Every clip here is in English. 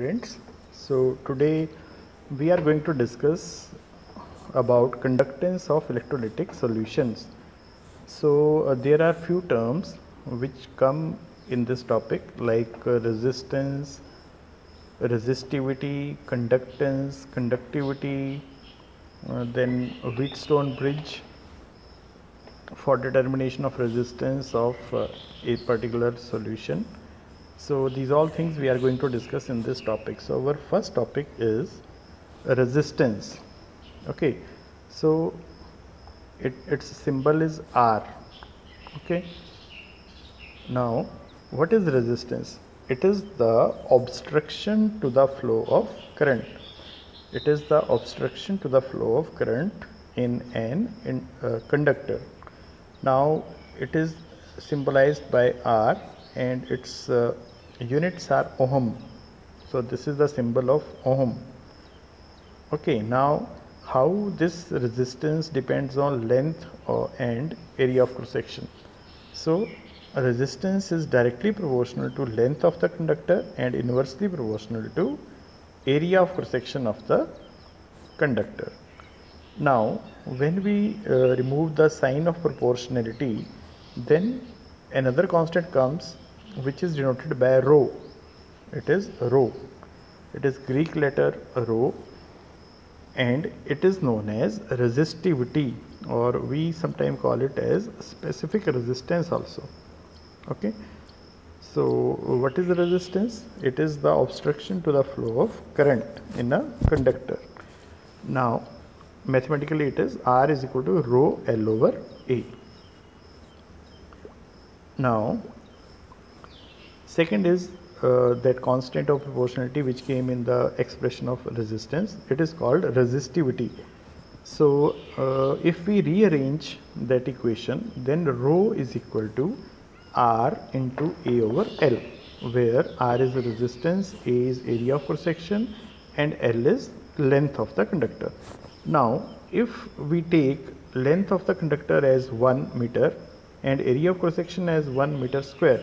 Students, so today we are going to discuss about conductance of electrolytic solutions. So there are few terms which come in this topic like resistance, resistivity, conductance, conductivity, then Wheatstone bridge for determination of resistance of a particular solution. So these all things we are going to discuss in this topic. So our first topic is resistance. Okay, so its symbol is R. Okay, now what is resistance? It is the obstruction to the flow of current. It is the obstruction to the flow of current in an conductor. Now it is symbolized by R and its units are ohm. So this is the symbol of ohm. Okay, now how this resistance depends on length and area of cross section. So resistance is directly proportional to length of the conductor and inversely proportional to area of cross section of the conductor. Now when we remove the sign of proportionality, then another constant comes which is denoted by rho. It is rho. It is Greek letter rho and it is known as resistivity, or we sometimes call it as specific resistance also. Okay, so what is the resistance? It is the obstruction to the flow of current in a conductor. Now mathematically it is R is equal to rho L over A. Now second is that constant of proportionality which came in the expression of resistance. It is called resistivity. So if we rearrange that equation, then rho is equal to R into A over L, where R is the resistance, A is area of cross section and L is length of the conductor. Now if we take length of the conductor as 1 meter and area of cross section as 1 meter square,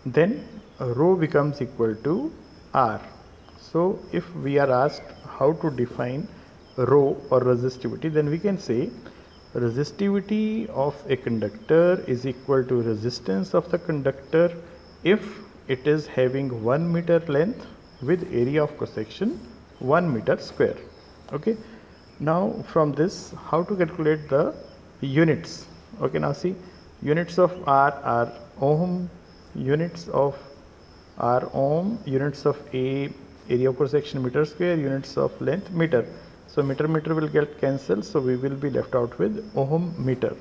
then rho becomes equal to R. So if we are asked how to define rho or resistivity, then we can say resistivity of a conductor is equal to resistance of the conductor if it is having 1 meter length with area of cross section 1 meter square. Okay, now from this how to calculate the units? Okay, now see, units of R are ohm, units of R ohm, units of A area of cross section meter square, units of length meter. So meter will get cancelled, so we will be left out with ohm meter.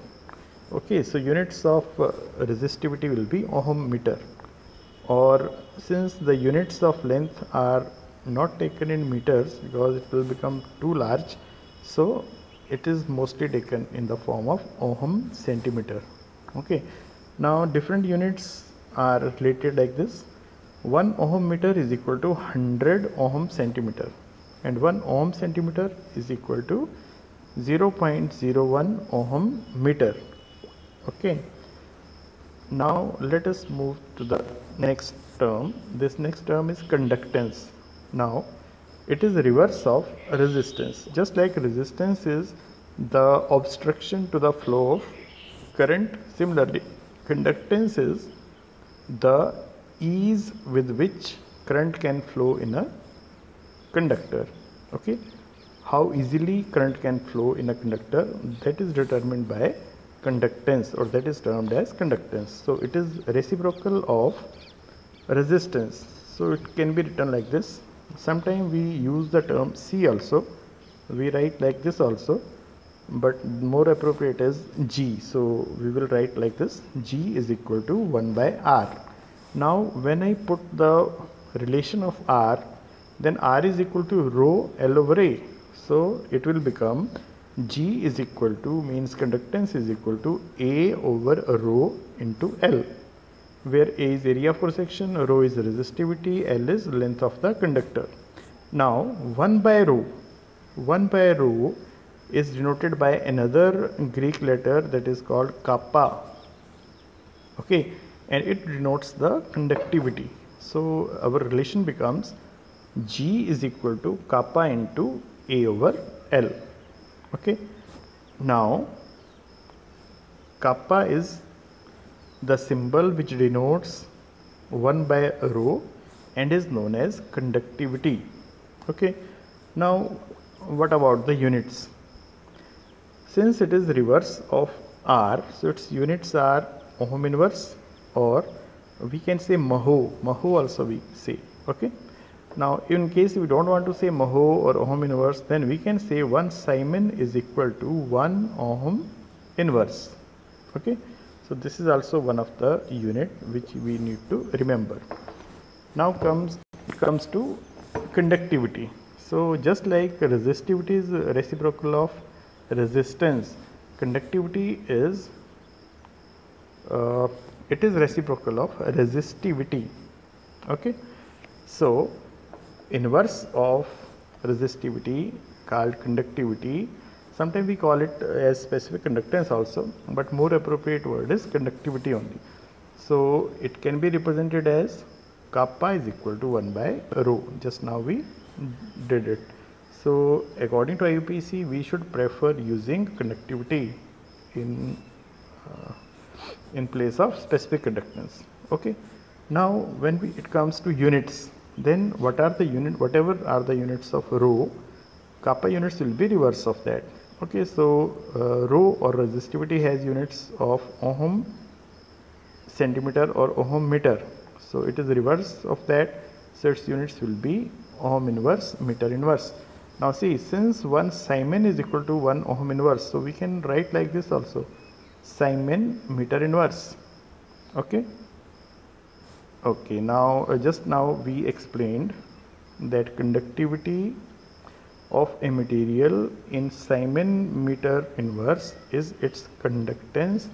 Okay, so units of resistivity will be ohm meter, or since the units of length are not taken in meters because it will become too large, so it is mostly taken in the form of ohm centimeter. Okay, now different units are related like this. 1 ohm meter is equal to 100 ohm centimeter and 1 ohm centimeter is equal to 0.01 ohm meter. Okay, now let us move to the next term. This next term is conductance. Now it is the reverse of resistance. Just like resistance is the obstruction to the flow of current, similarly conductance is the ease with which current can flow in a conductor. Okay, how easily current can flow in a conductor, that is determined by conductance, or that is termed as conductance. So it is reciprocal of resistance. So it can be written like this. Sometimes we use the term C also, we write like this also, but more appropriate is G. So we will write like this: G is equal to 1 by R. Now when I put the relation of R, then R is equal to rho L over A. So it will become G is equal to, means conductance is equal to A over rho into L, where A is area of cross section, rho is resistivity, L is length of the conductor. Now 1 by rho is denoted by another Greek letter that is called kappa. Okay, and it denotes the conductivity. So our relation becomes G is equal to kappa into A over L. Okay. Now kappa is the symbol which denotes 1 by rho and is known as conductivity. Okay. Now what about the units? Since it is reverse of R, so its units are ohm inverse, or we can say Maho also we say. Okay. Now in case we don't want to say Maho or ohm inverse, then we can say 1 Simon is equal to 1 ohm inverse. Okay. So this is also one of the unit which we need to remember. Now comes to conductivity. So just like resistivity is reciprocal of resistance, conductivity is it is reciprocal of resistivity. Okay. So inverse of resistivity called conductivity. Sometimes we call it as specific conductance also, but more appropriate word is conductivity only. So it can be represented as kappa is equal to 1 by rho. Just now we did it. So according to IUPAC, we should prefer using conductivity in place of specific conductance. Okay. Now when it comes to units, then whatever are the units of rho, kappa units will be reverse of that. Okay. So rho or resistivity has units of ohm, centimeter or ohm meter. So it is reverse of that. So its units will be ohm inverse, meter inverse. Now see, since 1 Simon is equal to 1 ohm inverse, so we can write like this also, Simon meter inverse. Okay. Okay. Now just now we explained that conductivity of a material in Simon meter inverse is its conductance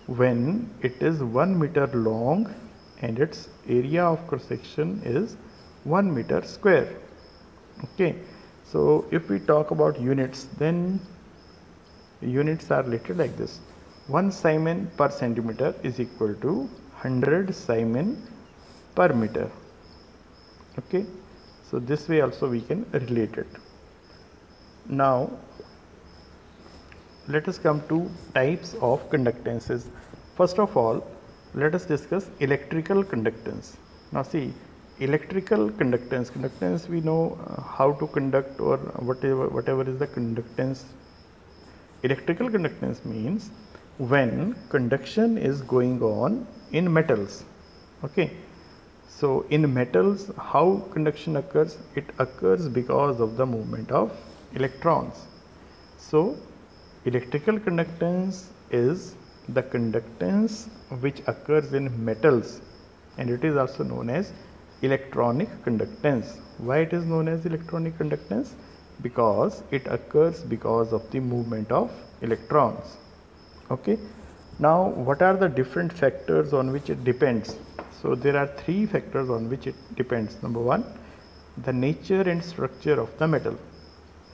when it is 1 meter long and its area of cross section is 1 meter square. Okay. So if we talk about units, then units are related like this: 1 Simon per centimeter is equal to 100 Simon per meter. Okay. So this way also we can relate it. Now let us come to types of conductances. First of all, let us discuss electrical conductance. Now see, electrical conductance we know how to conduct, or whatever is the conductance. Electrical conductance means when conduction is going on in metals. Okay. So in metals, how conduction occurs? It occurs because of the movement of electrons. So electrical conductance is the conductance which occurs in metals, and it is also known as electronic conductance. Why it is known as electronic conductance? Because it occurs because of the movement of electrons. Okay. Now what are the different factors on which it depends? So there are 3 factors on which it depends. Number 1, the nature and structure of the metal.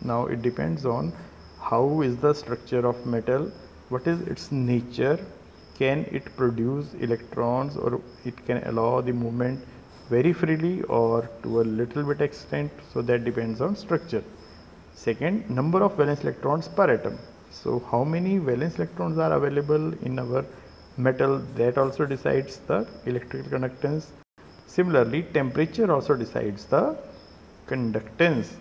Now it depends on how is the structure of metal, what is its nature, can it produce electrons, or it can allow the movement very freely or to a little bit extent. So that depends on structure. Second, number of valence electrons per atom. So how many valence electrons are available in our metal, that also decides the electrical conductance. Similarly, temperature also decides the conductance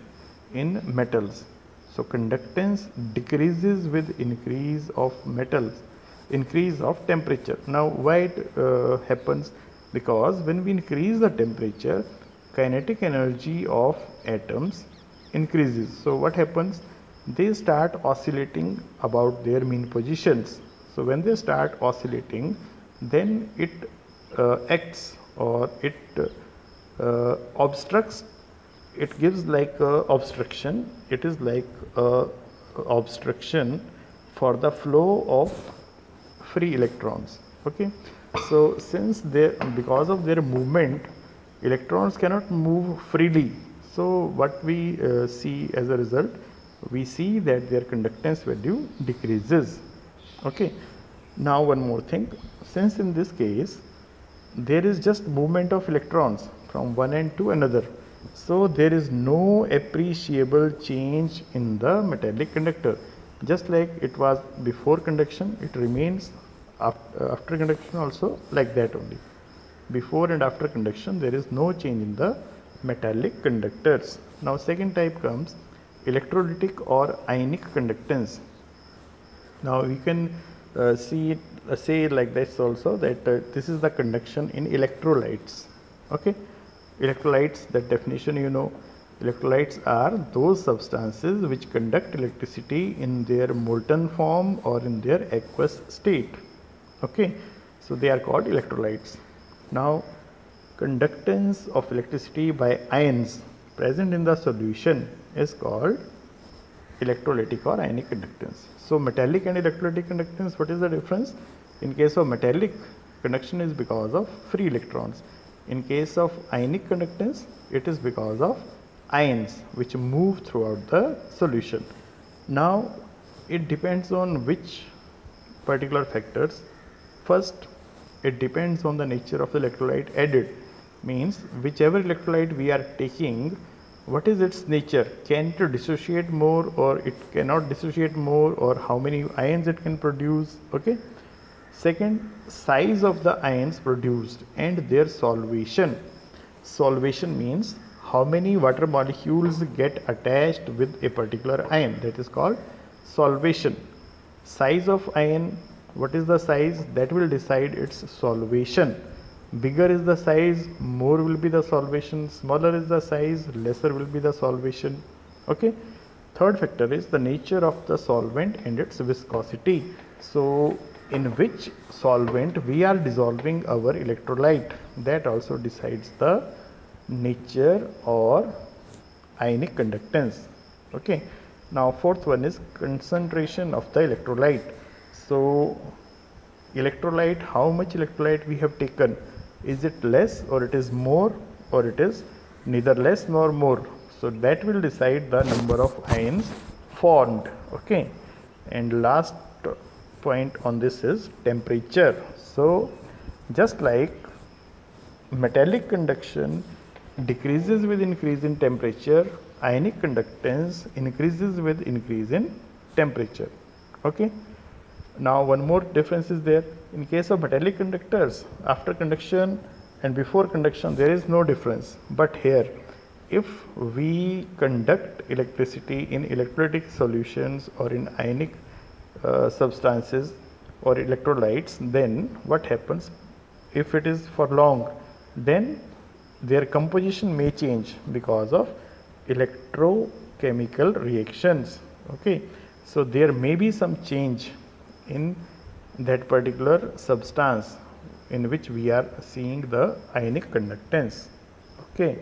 in metals. So conductance decreases with increase of metals, increase of temperature. Now why it happens? Because when we increase the temperature, kinetic energy of atoms increases. So what happens? They start oscillating about their mean positions. So when they start oscillating, then it acts, or it obstructs. It gives like a obstruction. It is like a obstruction for the flow of free electrons. Okay. So since because of their movement, electrons cannot move freely. So what we see as a result, we see that their conductance value decreases. Okay. Now one more thing, since in this case there is just movement of electrons from one end to another, So there is no appreciable change in the metallic conductor. Just like it was before conduction, it remains after conduction also like that only. Before and after conduction, there is no change in the metallic conductors. Now second type comes electrolytic or ionic conductance. Now you can see it, say like this also, that this is the conduction in electrolytes. Okay, electrolytes, that definition you know. Electrolytes are those substances which conduct electricity in their molten form or in their aqueous state. Okay, so they are called electrolytes. Now conductance of electricity by ions present in the solution is called electrolytic or ionic conductance. So metallic and electrolytic conductance, what is the difference? In case of metallic, conduction is because of free electrons. In case of ionic conductance, it is because of ions which move throughout the solution. Now it depends on which particular factors. First, it depends on the nature of the electrolyte added, means whichever electrolyte we are taking, what is its nature? Can it dissociate more or it cannot dissociate more, or how many ions it can produce? Okay. Second, size of the ions produced and their solvation. Solvation means how many water molecules get attached with a particular ion, that is called solvation. Size of ion, what is the size? That will decide its solvation. Bigger is the size, more will be the solvation. Smaller is the size, lesser will be the solvation. Okay. Third factor is the nature of the solvent and its viscosity. So in which solvent we are dissolving our electrolyte, that also decides the nature or ionic conductance. Okay. Now fourth one is concentration of the electrolyte. So electrolyte, how much electrolyte we have taken, is it less or it is more, or it is neither less nor more? So that will decide the number of ions formed. Okay. And last point on this is temperature. So just like metallic conduction decreases with increase in temperature, ionic conductance increases with increase in temperature. Okay. Now one more difference is there. In case of metallic conductors, after conduction and before conduction there is no difference. But here, if we conduct electricity in electrolytic solutions or in ionic substances or electrolytes, then what happens? If it is for long, then their composition may change because of electrochemical reactions. Okay. So there may be some change in that particular substance in which we are seeing the ionic conductance. Okay.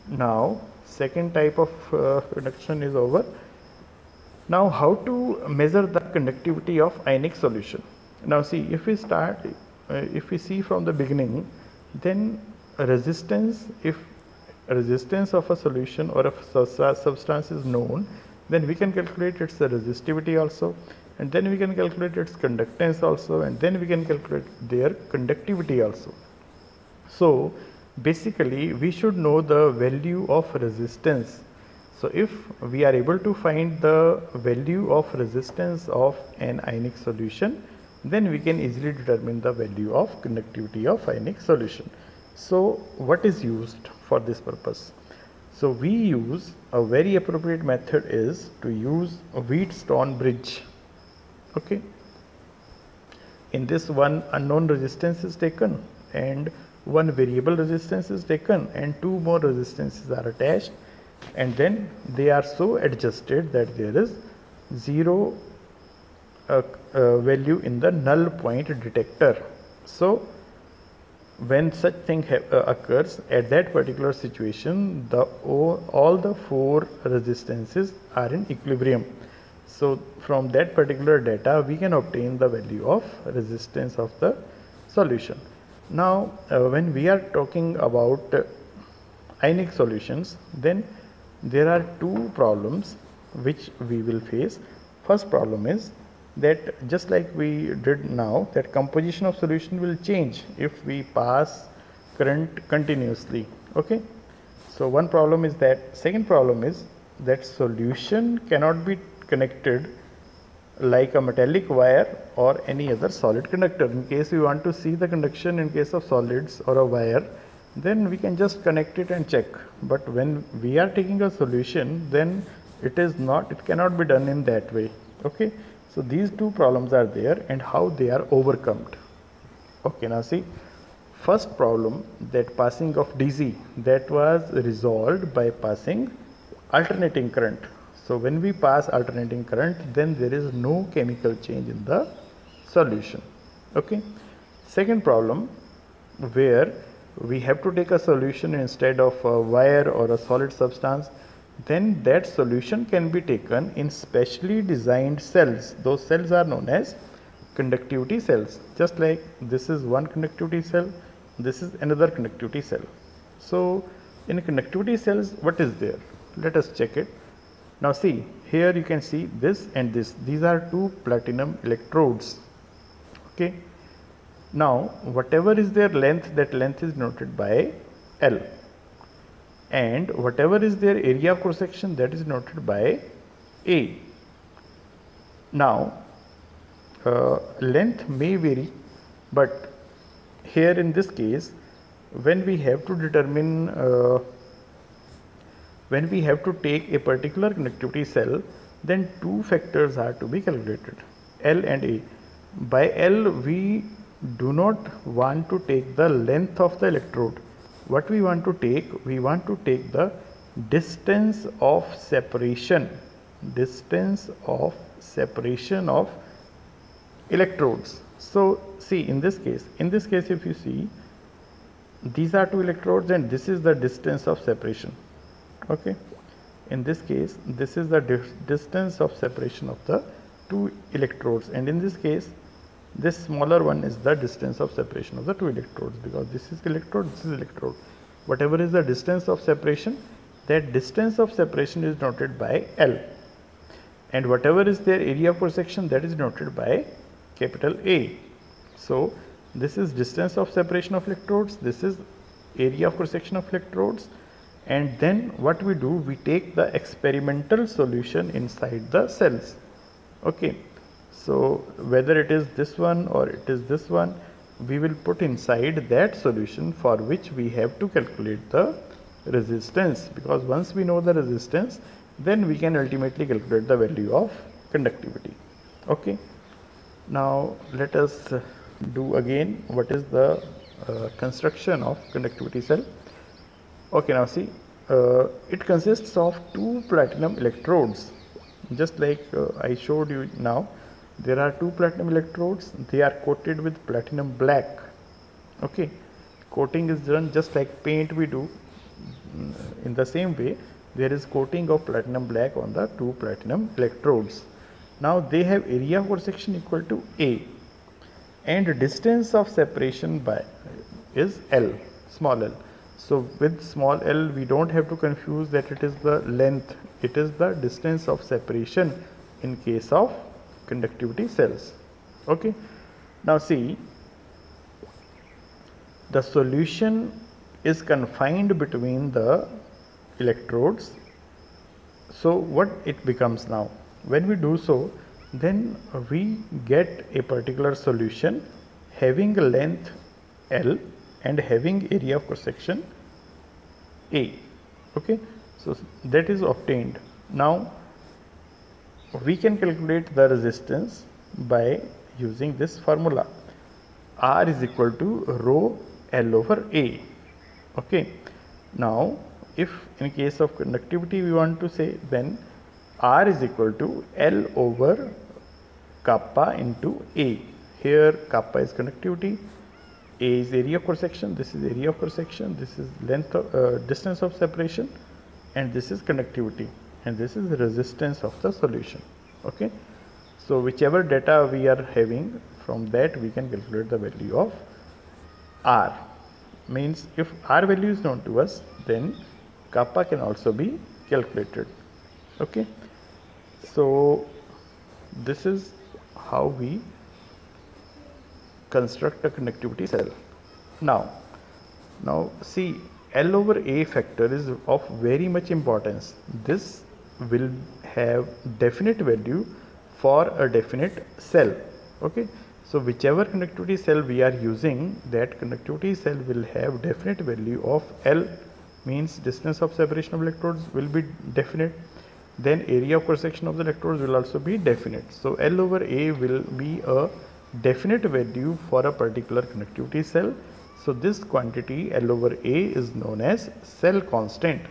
Now second type of conduction is over. Now how to measure the conductivity of ionic solution? Now see, if we start, if we see from the beginning, then resistance, if resistance of a solution or a substance is known, then we can calculate its resistivity also, and then we can calculate its conductance also, and then we can calculate their conductivity also. So basically we should know the value of resistance. So if we are able to find the value of resistance of an ionic solution, then we can easily determine the value of conductivity of ionic solution. So what is used for this purpose? So we use a very appropriate method is to use a Wheatstone bridge. Okay. In this, one unknown resistance is taken and one variable resistance is taken and two more resistances are attached, and then they are so adjusted that there is zero value in the null point detector. So when such thing occurs, at that particular situation, all the four resistances are in equilibrium. So from that particular data we can obtain the value of resistance of the solution. Now when we are talking about ionic solutions, then there are two problems which we will face. First problem is that just like we did now, that composition of solution will change if we pass current continuously. Okay. So one problem is that. Second problem is that solution cannot be connected like a metallic wire or any other solid conductor. In case we want to see the conduction in case of solids or a wire, then we can just connect it and check. But when we are taking a solution, then it cannot be done in that way. Okay, so these two problems are there and how they are overcome. Okay, now see, first problem, that passing of DC, that was resolved by passing alternating current. So when we pass alternating current, then there is no chemical change in the solution. Okay. Second problem, where we have to take a solution instead of a wire or a solid substance, then that solution can be taken in specially designed cells. Those cells are known as conductivity cells. Just like this is one conductivity cell, this is another conductivity cell. So in conductivity cells, what is there? Let us check it. Now see, here you can see this and this. These are two platinum electrodes. Okay. Now whatever is their length, that length is noted by L. And whatever is their area of cross section, that is noted by A. Now length may vary, but here in this case, when we have to determine when we have to take a particular conductivity cell, then two factors are to be calculated, L and A. By L, we do not want to take the length of the electrode. What we want to take the distance of separation of electrodes. So see, in this case if you see, these are two electrodes and this is the distance of separation. Okay, in this case this is the distance of separation of the two electrodes, and in this case this smaller one is the distance of separation of the two electrodes, because this is electrode, this is electrode. Whatever is the distance of separation, that distance of separation is noted by L, and whatever is their area of cross section, that is noted by capital A. So this is distance of separation of electrodes, this is area of cross section of electrodes, and then what we do, we take the experimental solution inside the cells. Okay, so whether it is this one or it is this one, we will put inside that solution, for which we have to calculate the resistance, because once we know the resistance, then we can ultimately calculate the value of conductivity. Okay, now let us do again what is the construction of conductivity cell. Okay, now see, it consists of two platinum electrodes. Just like I showed you now, there are two platinum electrodes, they are coated with platinum black. Okay, coating is done just like paint we do. In the same way, there is coating of platinum black on the two platinum electrodes. Now they have area of cross section equal to A, and distance of separation by is L, small l. So with small l, we don't have to confuse that it is the length, it is the distance of separation in case of conductivity cells. Okay, now see, the solution is confined between the electrodes. So what it becomes now, when we do so, then we get a particular solution having a length L and having area of cross section A. Okay, so that is obtained. Now we can calculate the resistance by using this formula, R is equal to rho L over A. Okay, now if in case of conductivity we want to say, then R is equal to L over kappa into A. Here kappa is conductivity, A is area of cross section, this is area of cross section, this is length of distance of separation, and this is conductivity, and this is the resistance of the solution. Okay, so whichever data we are having, from that we can calculate the value of R. Means if R value is known to us, then kappa can also be calculated. Okay, so this is how we construct a conductivity cell. Now see, L over A factor is of very much importance. This will have definite value for a definite cell. Okay, so whichever conductivity cell we are using, that conductivity cell will have definite value of L, means distance of separation of electrodes will be definite, then area of cross section of the electrodes will also be definite. So L over A will be a definite value for a particular conductivity cell. So this quantity L over A is known as cell constant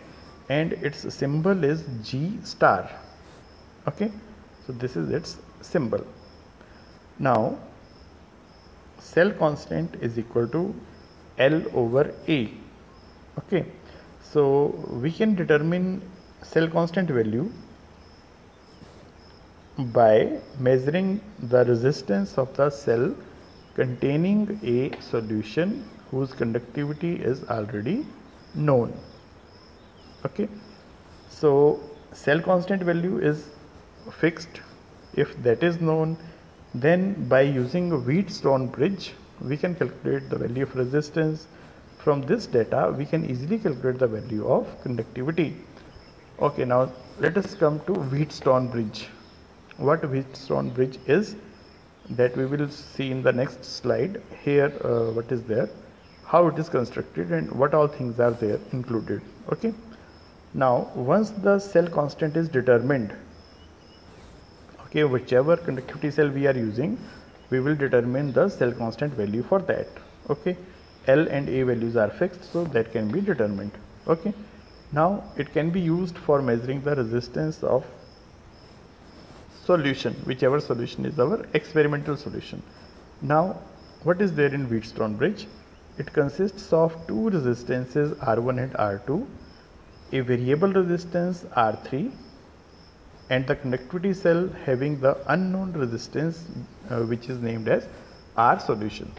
and its symbol is G star. Okay, so this is its symbol. Now cell constant is equal to L over A. Okay, so we can determine cell constant value by measuring the resistance of the cell containing a solution whose conductivity is already known. Okay, so cell constant value is fixed. If that is known, then by using a Wheatstone bridge we can calculate the value of resistance. From this data we can easily calculate the value of conductivity. Okay, now let us come to Wheatstone bridge. What Wheatstone bridge is, that we will see in the next slide. Here what is there, how it is constructed, and what all things are there included. Okay, now once the cell constant is determined, okay, whichever conductivity cell we are using, we will determine the cell constant value for that. Okay, L and A values are fixed, so that can be determined. Okay, now it can be used for measuring the resistance of solution, whichever solution is our experimental solution. Now what is there in Wheatstone bridge? It consists of two resistances R1 and R2, a variable resistance R3, and the conductivity cell having the unknown resistance which is named as R solution.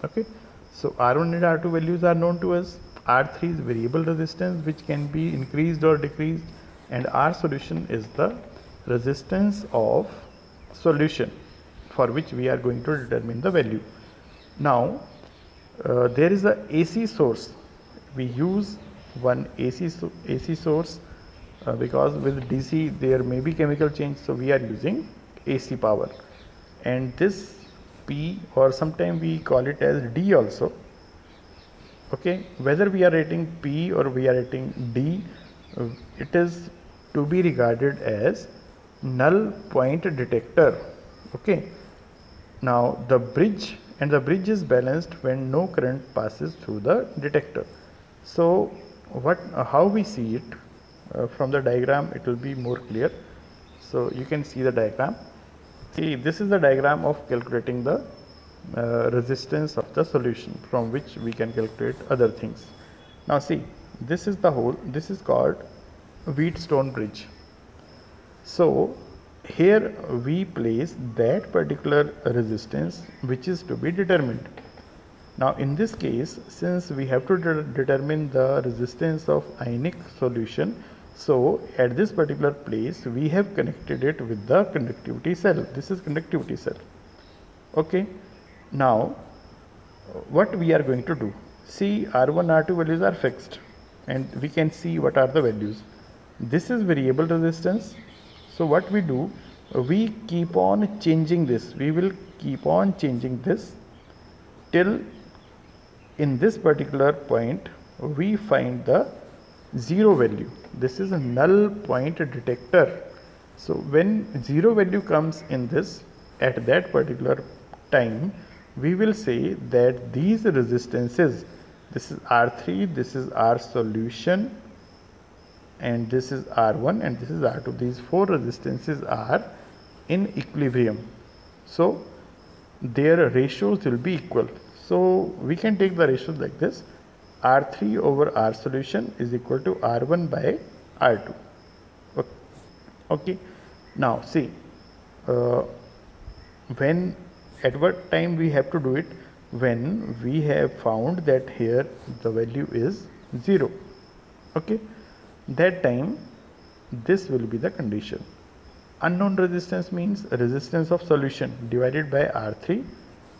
Okay, so R1 and R2 values are known to us. R3 is variable resistance which can be increased or decreased, and R solution is the resistance of solution for which we are going to determine the value. Now there is a AC source. We use one AC source because with DC there may be chemical change, so we are using AC power, and this P, or sometimes we call it as D also. Okay, whether we are rating P or we are rating D, it is to be regarded as null point detector. Okay, now the bridge is balanced when no current passes through the detector. So how we see it from the diagram, it will be more clear. So you can see the diagram. See, this is the diagram of calculating the resistance of the solution, from which we can calculate other things. Now see, this is the hole. This is called Wheatstone bridge. So here we place that particular resistance which is to be determined. Now in this case, since we have to determine the resistance of ionic solution, so at this particular place we have connected it with the conductivity cell. This is conductivity cell. Okay, now what we are going to do, see, R1 R2 values are fixed and we can see what are the values. This is variable resistance. So what we do, we keep on changing this. We will keep on changing this till in this particular point we find the zero value. This is a null point detector. So when zero value comes in this, at that particular time, we will say that these resistances, this is R3, this is R solution, and this is R1, and this is R2. These four resistances are in equilibrium. So their ratios will be equal. So we can take the ratios like this: R3 over R solution is equal to R1 by R2. Okay. Now see, when at what time we have to do it? When we have found that here the value is 0. Okay, that time this will be the condition. Unknown resistance means resistance of solution divided by R3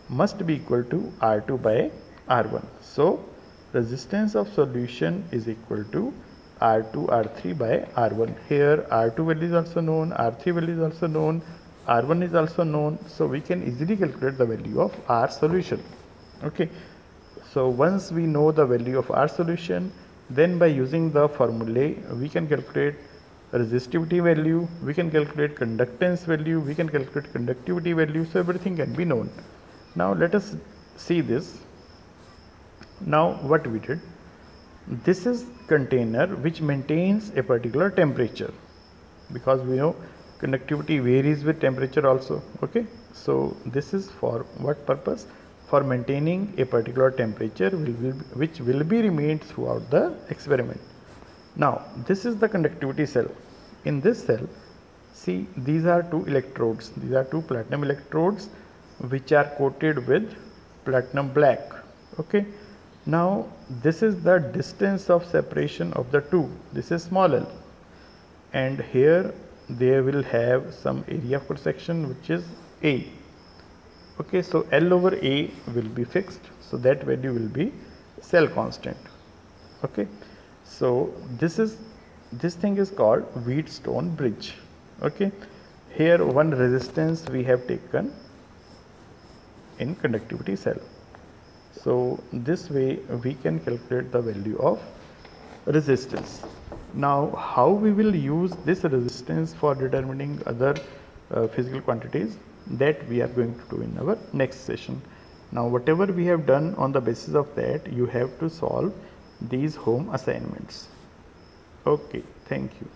must be equal to R2 by R1. So resistance of solution is equal to R2 R3 by R1. Here R2 value is also known, R3 value is also known, R1 is also known, so we can easily calculate the value of R solution. Okay, so once we know the value of R solution, then by using the formulae we can calculate resistivity value, we can calculate conductance value, we can calculate conductivity value, so everything can be known. Now let us see this. Now what we did, this is container which maintains a particular temperature, because we know conductivity varies with temperature also. Okay, so this is for what purpose? For maintaining a particular temperature which will be remained throughout the experiment. Now this is the conductivity cell. In this cell, see, these are two electrodes, these are two platinum electrodes which are coated with platinum black. Okay, now this is the distance of separation of the two, this is small l, and here they will have some area of cross section which is A. Okay, so L over A will be fixed, so that value will be cell constant. Okay, so this thing is called Wheatstone bridge. Okay, here one resistance we have taken in conductivity cell. So this way we can calculate the value of resistance. Now how we will use this resistance for determining other physical quantities, that we are going to do in our next session. Now whatever we have done, on the basis of that you have to solve these home assignments. Okay, thank you.